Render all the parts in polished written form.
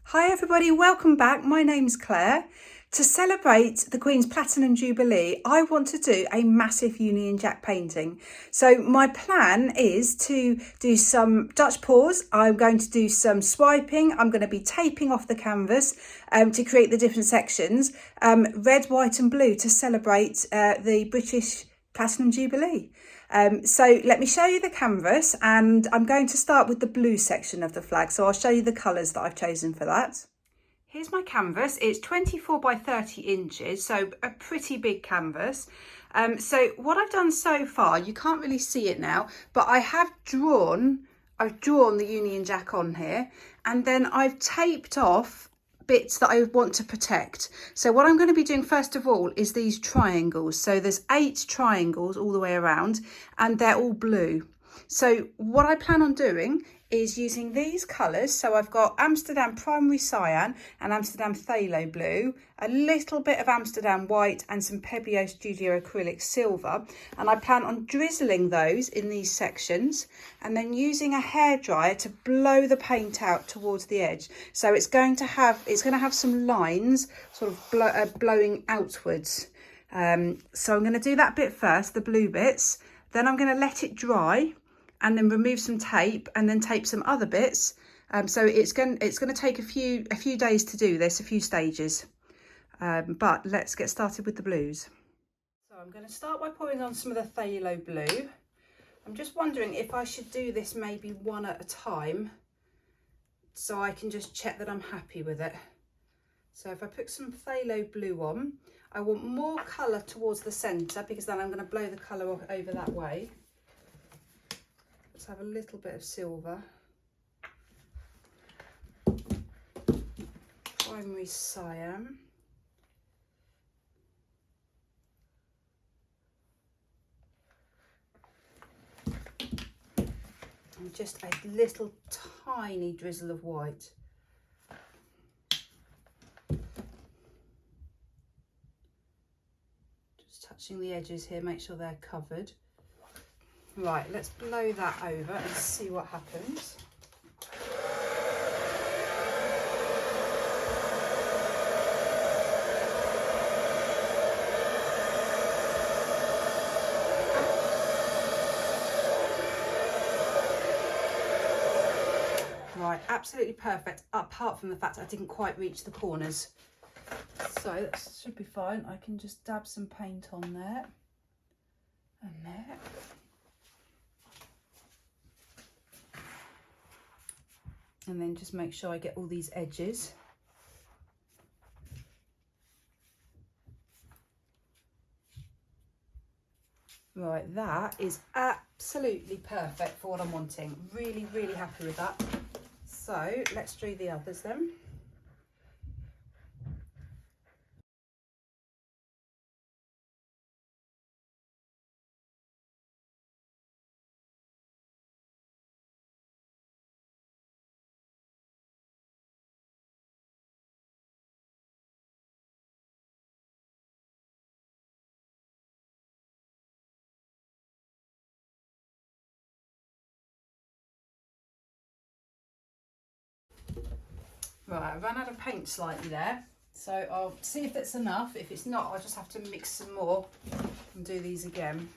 Hi everybody, welcome back. My name's Claire. To celebrate the Queen's Platinum Jubilee, I want to do a massive Union Jack painting. So my plan is to do some Dutch pours. I'm going to do some swiping. I'm going to be taping off the canvas to create the different sections, red, white and blue to celebrate the British Platinum Jubilee. So let me show you the canvas, and I'm going to start with the blue section of the flag. So I'll show you the colours that I've chosen for that. Here's my canvas. It's 24 by 30 inches, so a pretty big canvas. So what I've done so far, you can't really see it now, but I've drawn the Union Jack on here, and then I've taped off bits that I want to protect. So what I'm going to be doing first of all is these triangles. So there's 8 triangles all the way around, and they're all blue. So what I plan on doing is using these colours. So I've got Amsterdam Primary Cyan and Amsterdam Phthalo Blue, a little bit of Amsterdam White and some Pebeo Studio Acrylic Silver. And I plan on drizzling those in these sections and then using a hairdryer to blow the paint out towards the edge. So it's going to have some lines sort of blowing outwards. So I'm going to do that bit first, the blue bits. Then I'm going to let it dry and then remove some tape and then tape some other bits. So it's going to take a few days to do this, a few stages. But let's get started with the blues. So I'm going to start by pouring on some of the phthalo blue. I'm just wondering if I should do this maybe one at a time, so I can just check that I'm happy with it. So if I put some phthalo blue on, I want more colour towards the centre, because then I'm going to blow the colour off over that way. Let's have a little bit of silver. Primary cyan. And just a little tiny drizzle of white. Just touching the edges here, make sure they're covered. Right, let's blow that over and see what happens. Right, absolutely perfect, apart from the fact I didn't quite reach the corners. So that should be fine. I can just dab some paint on there and there. And then just make sure I get all these edges. Right, that is absolutely perfect for what I'm wanting. Really, really happy with that. So let's do the others then. Right, I ran out of paint slightly there, so I'll see if that's enough. If it's not, I'll just have to mix some more and do these again.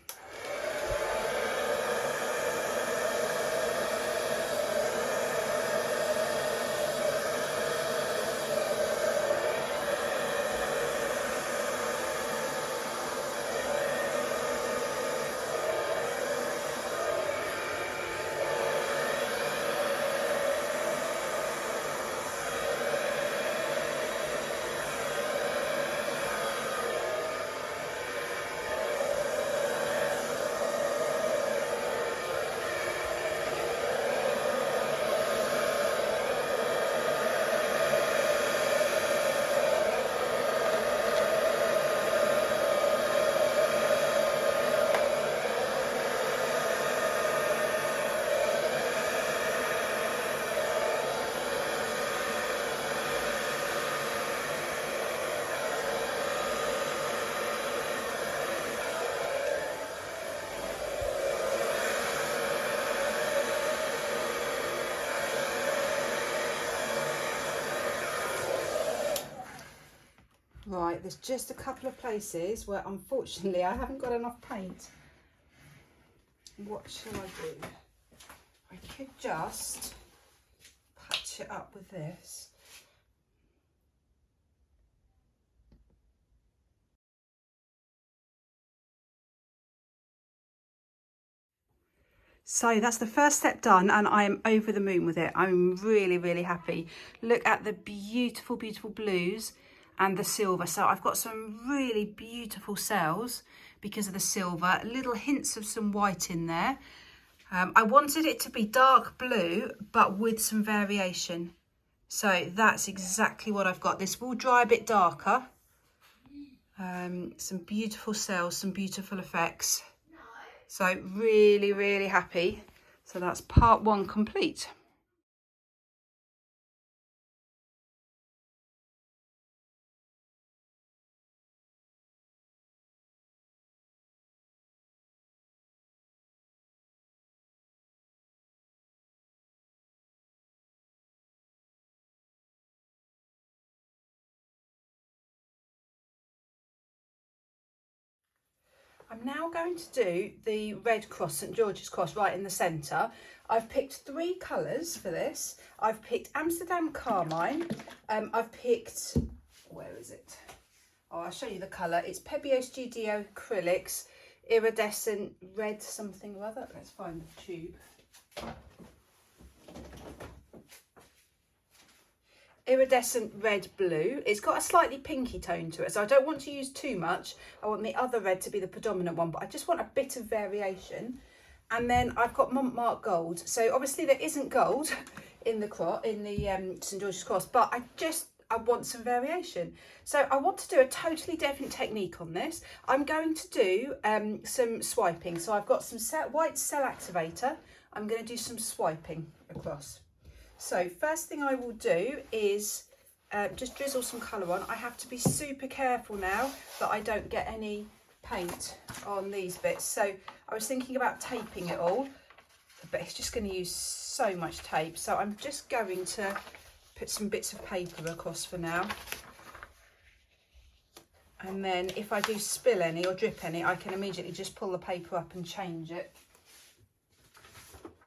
there's just a couple of places where unfortunately I haven't got enough paint. What shall I do? I could just patch it up with this. So that's the first step done, and I am over the moon with it. I'm really, really happy. Look at the beautiful, beautiful blues and the silver. So I've got some really beautiful cells because of the silver, little hints of some white in there. I wanted it to be dark blue, but with some variation. So that's exactly what I've got. This will dry a bit darker. Some beautiful cells, some beautiful effects. So really, really happy. So that's part one complete. I'm now going to do the red cross, St George's cross, right in the centre. I've picked 3 colours for this. I've picked Amsterdam Carmine. I've picked, where is it? Oh, I'll show you the colour. It's Pebeo Studio Acrylics, iridescent red something or other. Let's find the tube. Iridescent red blue. It's got a slightly pinky tone to it, so I don't want to use too much. I want the other red to be the predominant one, but I just want a bit of variation. And then I've got Montmartre gold. So obviously there isn't gold in the St George's cross, but I want some variation. So I want to do a totally different technique on this. I'm going to do some swiping. So I've got some white cell activator. I'm going to do some swiping across. So first thing I will do is just drizzle some colour on. I have to be super careful now that I don't get any paint on these bits. So I was thinking about taping it all, but it's just going to use so much tape. So I'm just going to put some bits of paper across for now. And then if I do spill any or drip any, I can immediately just pull the paper up and change it.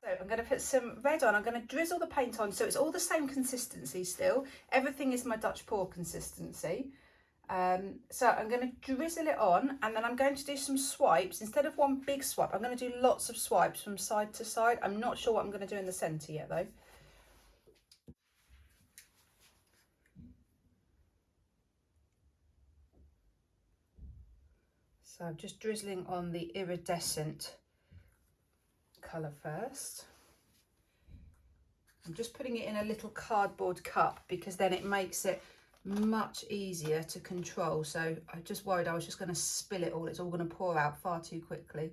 So I'm going to put some red on. I'm going to drizzle the paint on, so it's all the same consistency still. Everything is my Dutch pour consistency. So I'm going to drizzle it on, and then I'm going to do some swipes. Instead of one big swipe, I'm going to do lots of swipes from side to side. I'm not sure what I'm going to do in the centre yet though. So I'm just drizzling on the iridescent colour first. I'm just putting it in a little cardboard cup because then it makes it much easier to control. So I just worried I was just going to spill it all. It's all going to pour out far too quickly.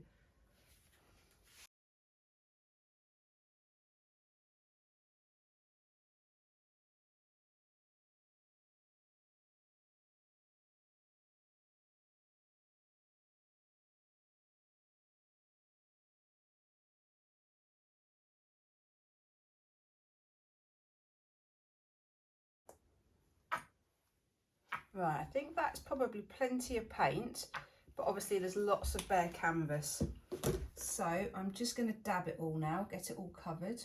Right, I think that's probably plenty of paint, but obviously there's lots of bare canvas. So I'm just going to dab it all now, get it all covered.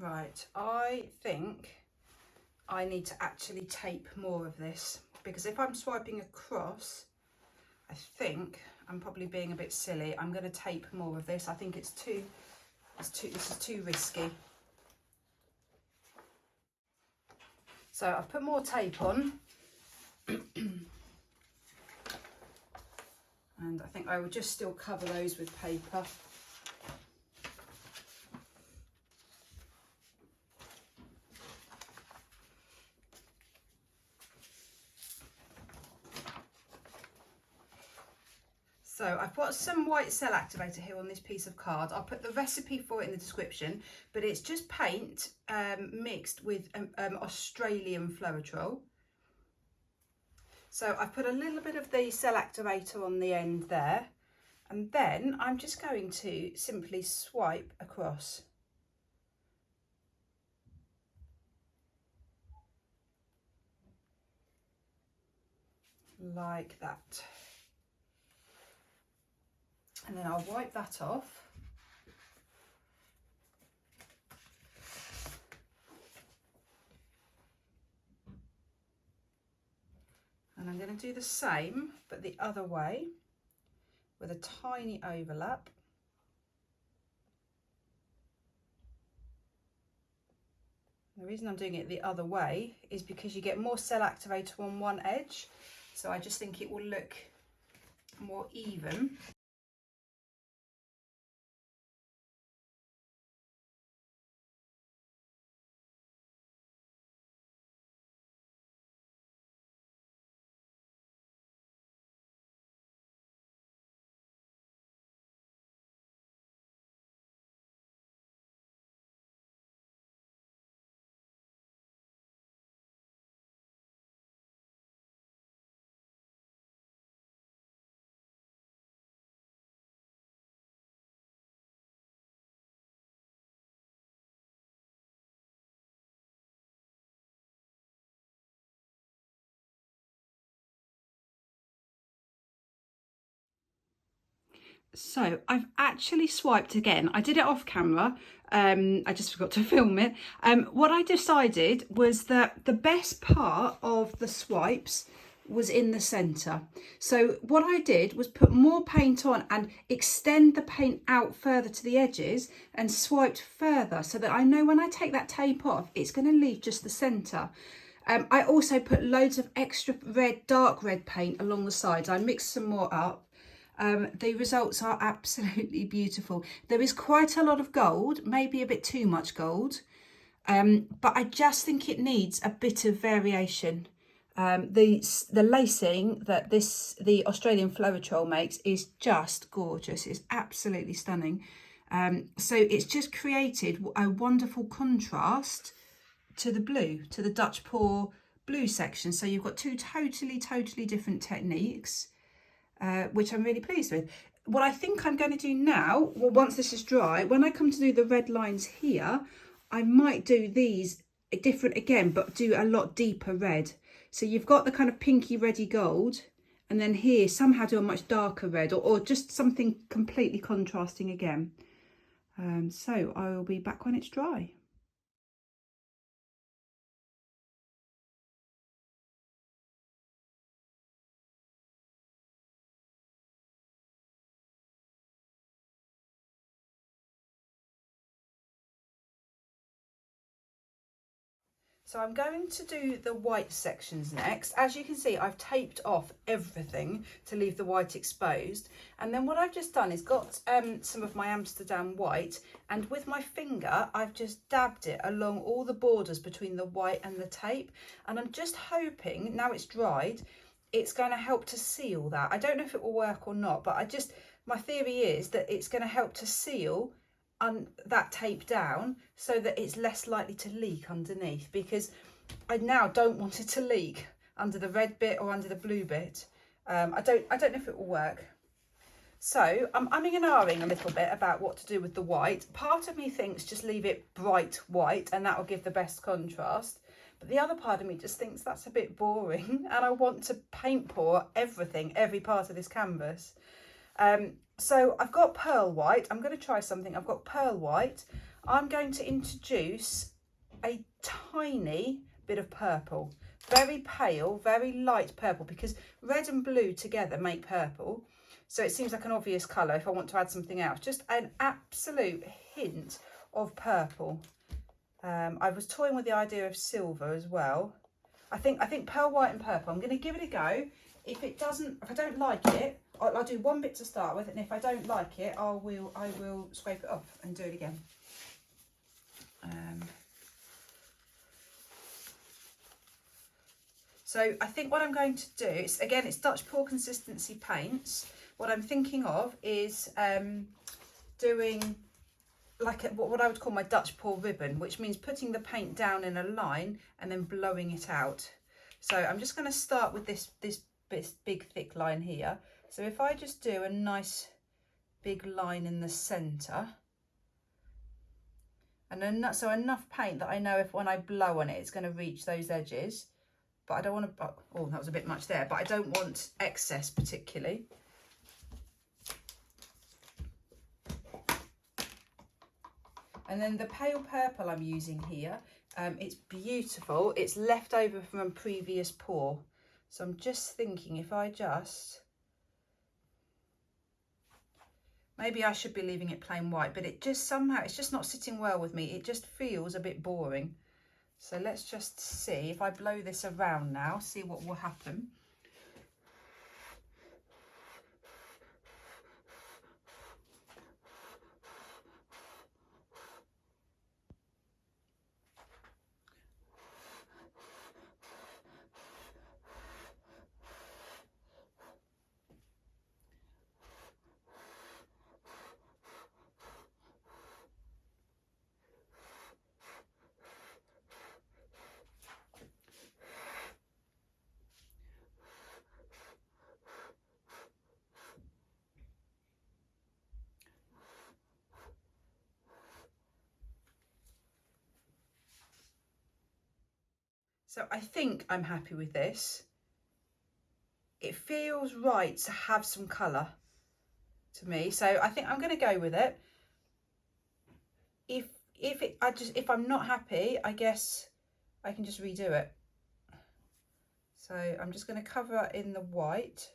Right, I think I need to actually tape more of this, because if I'm swiping across, I think I'm probably being a bit silly. I'm going to tape more of this. I think this is too risky. So I've put more tape on. And I think I will just still cover those with paper. So I've got some white cell activator here on this piece of card. I'll put the recipe for it in the description, but it's just paint mixed with Australian floetrol. So I've put a little bit of the cell activator on the end there, and then I'm just going to simply swipe across. Like that. And then I'll wipe that off. And I'm going to do the same, but the other way, with a tiny overlap. The reason I'm doing it the other way is because you get more cell activator on one edge, so I just think it will look more even. So I've actually swiped again. I did it off camera. I just forgot to film it. What I decided was that the best part of the swipes was in the centre. So what I did was put more paint on and extend the paint out further to the edges and swiped further so that I know when I take that tape off, it's going to leave just the centre. I also put loads of extra red, dark red paint along the sides. I mixed some more up. The results are absolutely beautiful. There is quite a lot of gold, maybe a bit too much gold, but I just think it needs a bit of variation. The lacing that the Australian floetrol makes is just gorgeous. It's absolutely stunning. So it's just created a wonderful contrast to the blue, to the Dutch pour blue section. So you've got two totally different techniques. Which I'm really pleased with. What I think I'm going to do now, well, once this is dry, when I come to do the red lines here, I might do these different again, but do a lot deeper red. So you've got the kind of pinky reddy gold, and then here somehow do a much darker red, or just something completely contrasting again. So I will be back when it's dry. So I'm going to do the white sections next. As you can see, I've taped off everything to leave the white exposed. And then what I've just done is got some of my Amsterdam white, and with my finger, I've just dabbed it along all the borders between the white and the tape. And I'm just hoping, now it's dried, it's going to help to seal that. I don't know if it will work or not, but my theory is that it's going to help to seal that tape down so that it's less likely to leak underneath, because I now don't want it to leak under the red bit or under the blue bit. I don't know if it will work. So I'm umming and ahhing a little bit about what to do with the white. Part of me thinks just leave it bright white and that will give the best contrast. But the other part of me just thinks that's a bit boring and I want to paint pour everything, every part of this canvas. So I've got pearl white. I'm going to try something. I've got pearl white. I'm going to introduce a tiny bit of purple. Very pale, very light purple, because red and blue together make purple. So it seems like an obvious colour if I want to add something else. Just an absolute hint of purple. I was toying with the idea of silver as well. I think pearl white and purple. I'm going to give it a go. If I don't like it, I'll do one bit to start with, and if I don't like it, I will scrape it off and do it again. So I think what I'm going to do is, again, it's Dutch pour consistency paints, what I'm thinking of is doing like what I would call my Dutch pour ribbon, which means putting the paint down in a line and then blowing it out. So I'm just going to start with this big thick line here. So if I just do a nice big line in the centre, and then so enough paint that I know if when I blow on it, it's going to reach those edges. But I don't want to, oh, that was a bit much there, but I don't want excess particularly. And then the pale purple I'm using here, it's beautiful. It's left over from a previous pour. So I'm just thinking if I just, maybe I should be leaving it plain white, but it just somehow, it's just not sitting well with me. It just feels a bit boring. So let's just see if I blow this around now, see what will happen. So I think I'm happy with this. It feels right to have some colour to me, so I think I'm going to go with it. If I'm not happy, I guess I can just redo it. So I'm just going to cover in the white.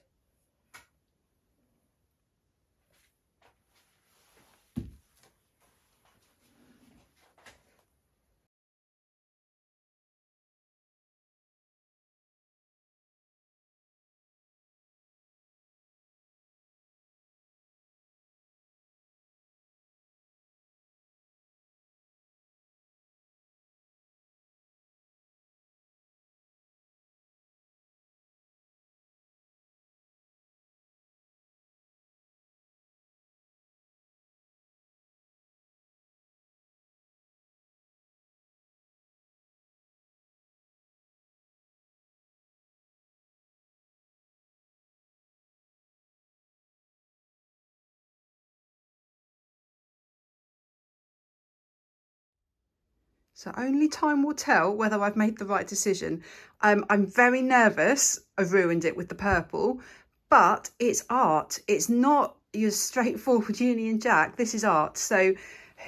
So only time will tell whether I've made the right decision. I'm very nervous I've ruined it with the purple, but it's art. It's not your straightforward Union Jack. This is art. So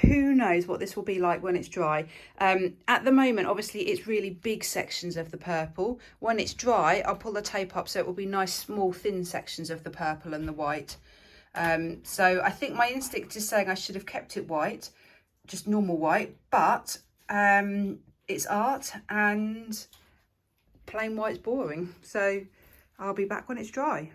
who knows what this will be like when it's dry. At the moment, obviously, it's really big sections of the purple. When it's dry, I'll pull the tape up so it will be nice, small, thin sections of the purple and the white. So I think my instinct is saying I should have kept it white, just normal white, but it's art and plain white's boring. So I'll be back when it's dry.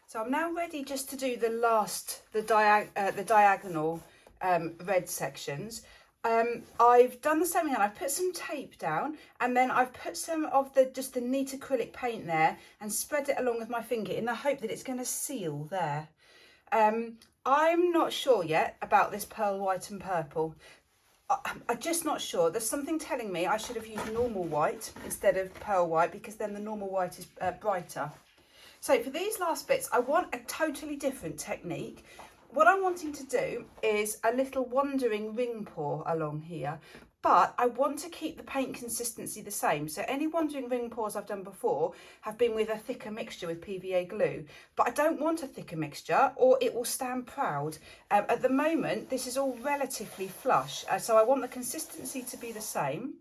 So I'm now ready just to do the diagonal red sections. I've done the same again. I've put some tape down and then I've put some of just the neat acrylic paint there and spread it along with my finger in the hope that it's going to seal there. I'm not sure yet about this pearl white and purple. I'm just not sure. There's something telling me I should have used normal white instead of pearl white, because then the normal white is brighter. So for these last bits, I want a totally different technique. What I'm wanting to do is a little wandering ring pour along here, but I want to keep the paint consistency the same. So any wandering ring pours I've done before have been with a thicker mixture with PVA glue, but I don't want a thicker mixture or it will stand proud. At the moment, this is all relatively flush, so I want the consistency to be the same.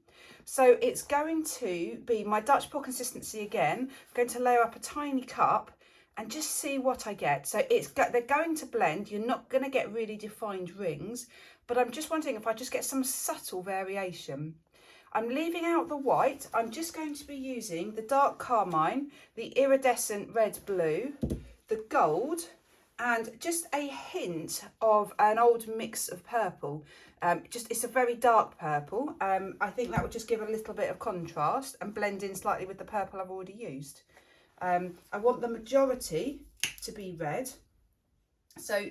So it's going to be my Dutch pour consistency again. I'm going to layer up a tiny cup and just see what I get. So they're going to blend. You're not going to get really defined rings, but I'm just wondering if I just get some subtle variation. I'm leaving out the white. I'm just going to be using the dark carmine, the iridescent red blue, the gold, and just a hint of an old mix of purple. It's a very dark purple. I think that would just give a little bit of contrast and blend in slightly with the purple I've already used. I want the majority to be red. So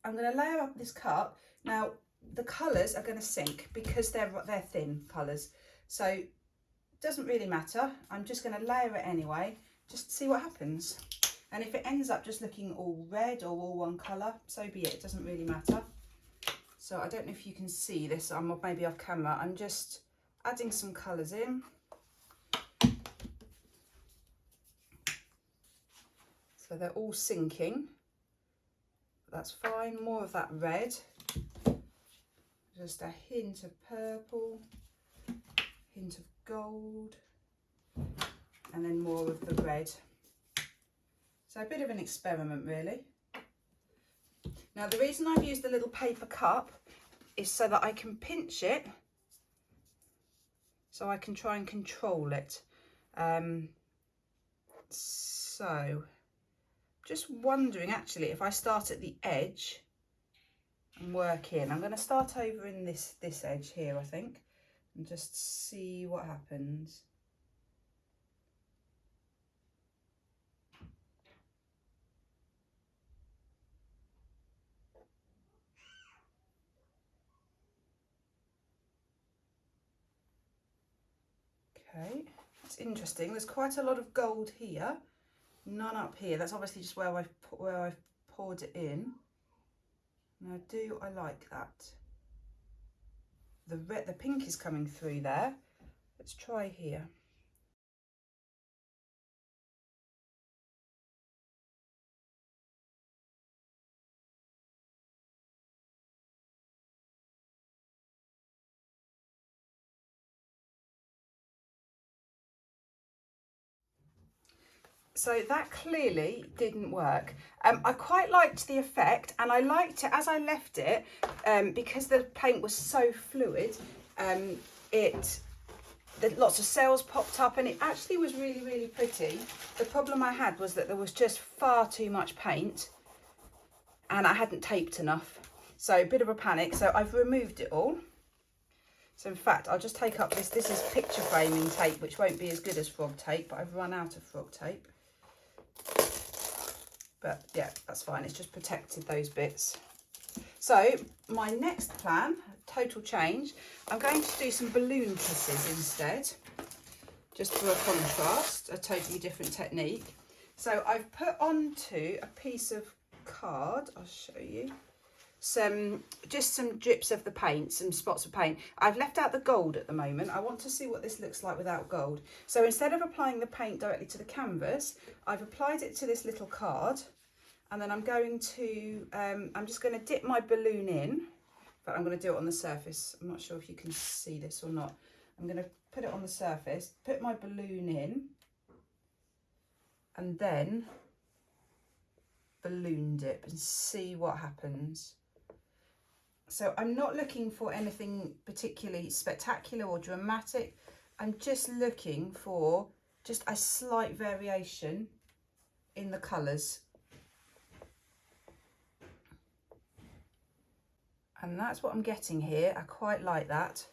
I'm going to layer up this cup. Now, the colours are going to sink because they're thin colours. So it doesn't really matter. I'm just going to layer it anyway, just to see what happens. And if it ends up just looking all red or all one colour, so be it. It doesn't really matter. So I don't know if you can see this. I'm maybe off camera. I'm just adding some colours in. So they're all sinking. That's fine. More of that red. Just a hint of purple, hint of gold, and then more of the red. So a bit of an experiment, really. Now, the reason I've used the little paper cup is so that I can pinch it, so I can try and control it. So just wondering actually if I start at the edge and work in. I'm going to start over in this edge here, I think, and just see what happens. Okay, it's interesting. There's quite a lot of gold here, none up here. That's obviously just where I've poured it in. Now, do I like that? The pink is coming through there. Let's try here. So that clearly didn't work. I quite liked the effect, and I liked it as I left it, because the paint was so fluid. Lots of cells popped up, and it actually was really, really pretty. The problem I had was that there was just far too much paint, and I hadn't taped enough. So a bit of a panic. So I've removed it all. So in fact, I'll just take up this. This is picture framing tape, which won't be as good as frog tape, but I've run out of frog tape. But yeah, that's fine. It's just protected those bits. So my next plan, total change, I'm going to do some balloon kisses instead, just for a contrast, a totally different technique. So I've put onto a piece of card, I'll show you, just some drips of the paint, some spots of paint. I've left out the gold at the moment. I want to see what this looks like without gold. So instead of applying the paint directly to the canvas, I've applied it to this little card, and then I'm going to, I'm just going to dip my balloon in, but I'm going to do it on the surface. I'm not sure if you can see this or not. I'm going to put it on the surface, put my balloon in, and then balloon dip and see what happens. So I'm not looking for anything particularly spectacular or dramatic. I'm just looking for just a slight variation in the colours. And that's what I'm getting here. I quite like that.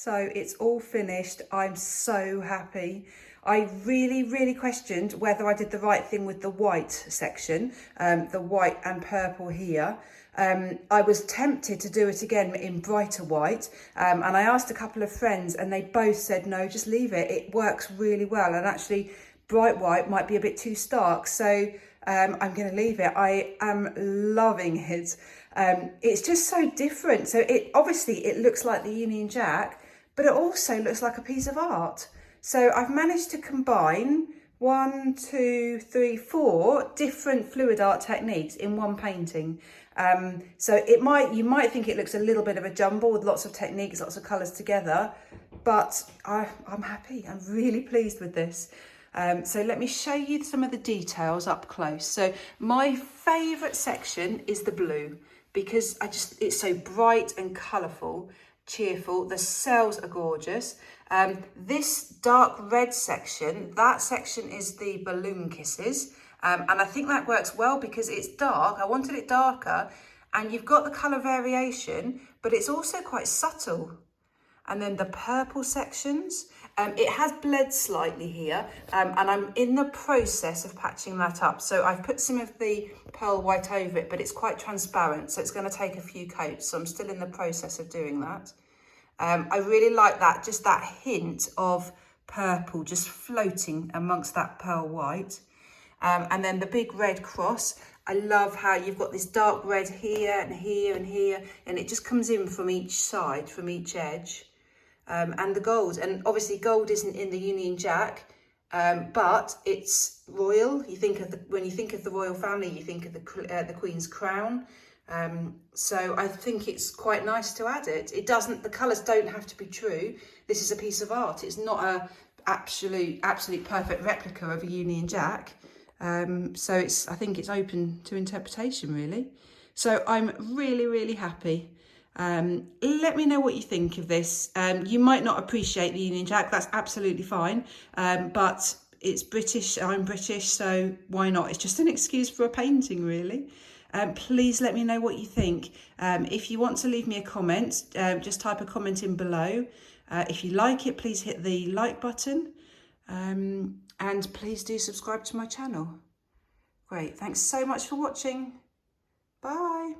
So it's all finished. I'm so happy. I really questioned whether I did the right thing with the white section, the white and purple here. I was tempted to do it again in brighter white, and I asked a couple of friends and they both said, no, just leave it. It works really well, and actually bright white might be a bit too stark. So I'm going to leave it. I am loving it. It's just so different. So it looks like the Union Jack, but it also looks like a piece of art. So I've managed to combine 4 different fluid art techniques in one painting. So you might think it looks a little bit of a jumble with lots of techniques, lots of colours together, but I'm happy. I'm really pleased with this. So let me show you some of the details up close. So my favourite section is the blue, because it's so bright and colourful, cheerful. The cells are gorgeous. This dark red section, that section is the balloon kisses. And I think that works well because it's dark. I wanted it darker, and you've got the colour variation, but it's also quite subtle. And then the purple sections, it has bled slightly here, and I'm in the process of patching that up. So I've put some of the pearl white over it, but it's quite transparent, so it's going to take a few coats. So I'm still in the process of doing that. I really like that, just that hint of purple just floating amongst that pearl white. And then the big red cross. I love how you've got this dark red here and here and here, and it just comes in from each side, from each edge. And the gold, and obviously gold isn't in the Union Jack, but it's royal. When you think of the royal family, you think of the Queen's crown. So I think it's quite nice to add it. The colours don't have to be true. This is a piece of art. It's not a absolute perfect replica of a Union Jack. So I think it's open to interpretation, really. So I'm really happy. Let me know what you think of this. You might not appreciate the Union Jack, that's absolutely fine, but it's British, I'm British, so why not? It's just an excuse for a painting, really. Please let me know what you think. If you want to leave me a comment, just type a comment in below. If you like it, please hit the like button, and please do subscribe to my channel. Great, thanks so much for watching. Bye.